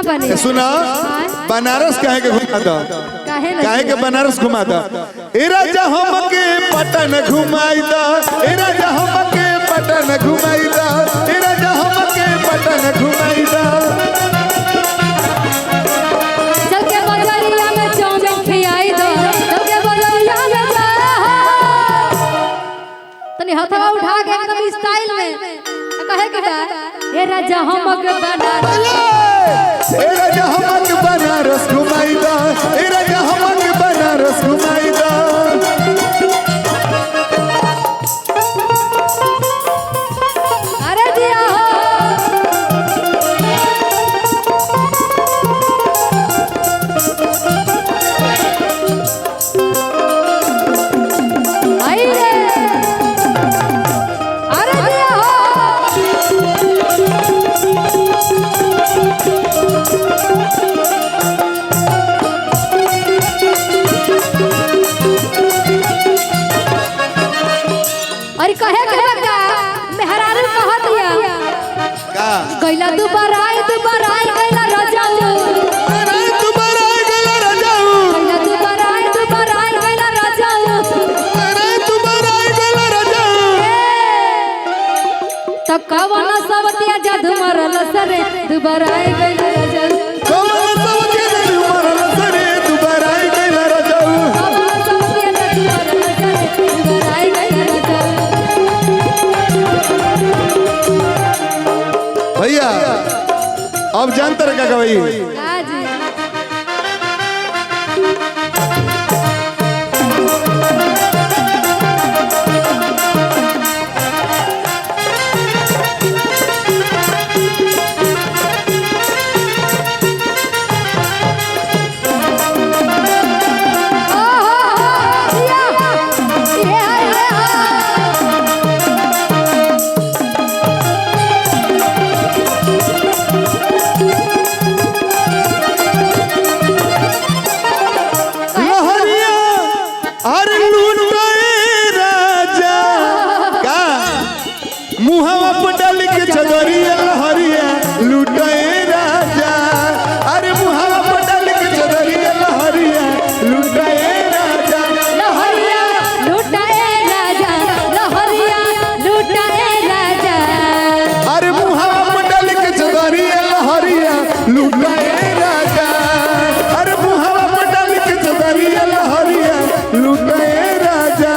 बनी सुना बनारस काहे के घुमा दा काहे के बनारस घुमा दा ए राजा हमके पटन घुमाई दा ए राजा हमके पटन घुमाई दा ए राजा हमके पटन घुमाई दा चल के बजरिया में चाउमीन खियाई दो चल के बजरिया में तनी हथवा उठा के एकदम स्टाइल में कहे के बा ए राजा हमके बनारस ए राजा हमके बनारस घुमाई दा ए राजा हमके बनारस घुमाई दा अरे दिया आई रे अरे दिया अरे कहे के का मेहरारू कह दिया का गइला दुबारा गइला रजाऊ अरे तुम्हारा गला राजाऊ गइला दुबारा गइला रजाऊ अरे तुम्हारा गला राजाऊ त कवन सब दिया जादू मरल सरे दुबारा गइला रजाऊ कमल सब के दिल मरल सरे तुम्हारा गला राजाऊ कवन सब दिया जादू मरल सरे दुबारा गइला रजाऊ भैया अब जानते रहे का भाई आज लहरिया अरे लूटाए राजा का मुहावा पर डाल के चदरिया लहरिया लूटाए राजा अरे मुहावा पर डाल के चदरिया लहरिया लूटाए राजा लहरिया लुटाए राजा लहरिया लुटाए राजा अरे मुहावा पर डाल के चदरिया लहरिया लूटाए राजा अरे मुहावा पर डाल के चदरिया लहरिया लूटाए राजा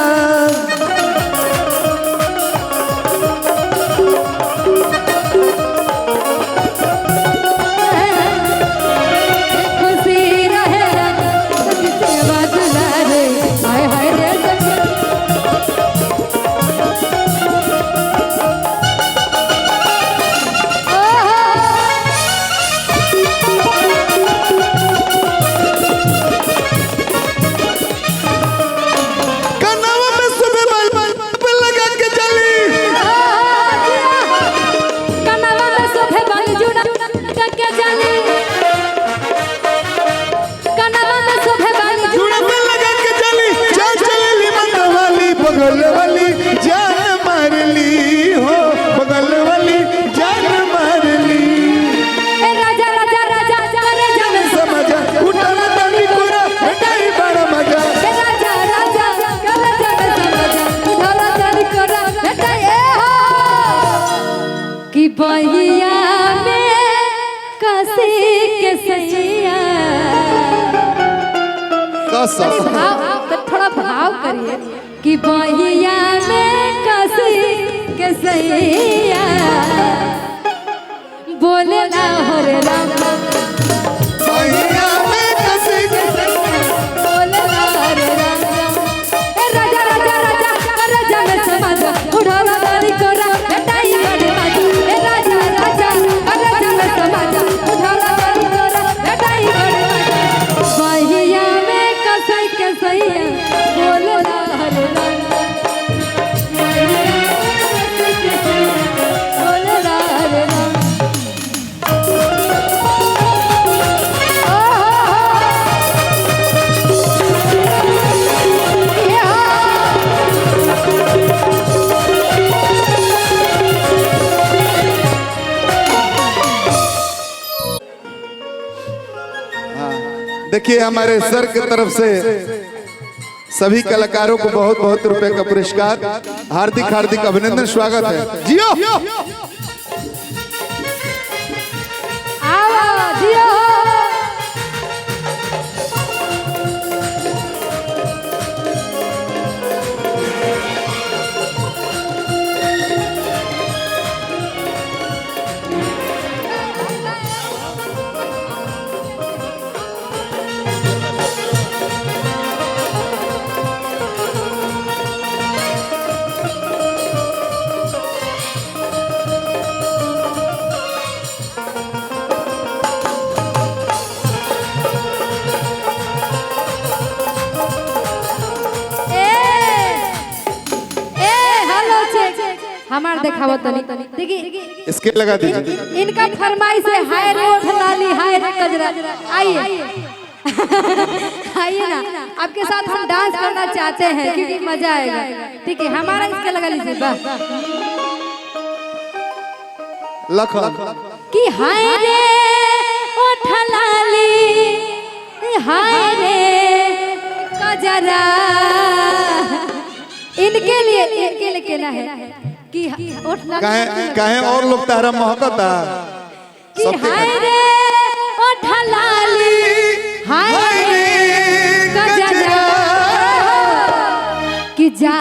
खुशी रहे सखी सेवा दुलारे हाय हाय रे सखी कनवा में सुबह बाल पे लगा के चली कनवा में सोफे बन जुड़ा के जानी कनवा में सोफे बन जुड़ा पे लगा के चली जा चली मन वाली बगल वाली जान मार ली हो बगल वाली जान मार ली ए राजा राजा राजा करे जाने समझा उठल तनी पूरा हटाई बड़ा मजा ए राजा राजा करे जाने समझ उधारा जानी करा बेटा ए हो कि बहिया में कसी के सजिया कसम भाव तो थोड़ा भाव करिए कि बहिया में कसी के सैया बोले ना हो रे राम भैया में कसी के बोले ना हो रे राम ए राजा राजा राजा करे जाने समझ उठावा गाड़ी कोरा बेटाई गाड़ी बाजू ए राजा राजा करे जाने समझ उठावा गाड़ी कोरा बेटाई गाड़ी बाजू बहिया में कसी के सैया बोले ना हो रे राम बोले ना हो रे राम देखिए हमारे सर की तरफ से सभी कलाकारों को बहुत बहुत रुपए का पुरस्कार, हार्दिक हार्दिक अभिनंदन, स्वागत है। जियो आओ जियो। हमार देखावो तनी देखिए, इसके लगा दीजिए। इनका फरमाइश है हाय रे ओठ लाली, हाय रे कजरा। आइए आइए ना, आपके साथ हम डांस करना चाहते हैं क्योंकि मजा आएगा। ठीक है, हमारा इसके लगा लीजिए। लख कि हाय रे ओठ लाली, हाय रे कजरा। इनके लिए कहना है कि कहे और लोग तारा महकता कि हाय रे ओठ लाली, हाय रे कजरा। कि जा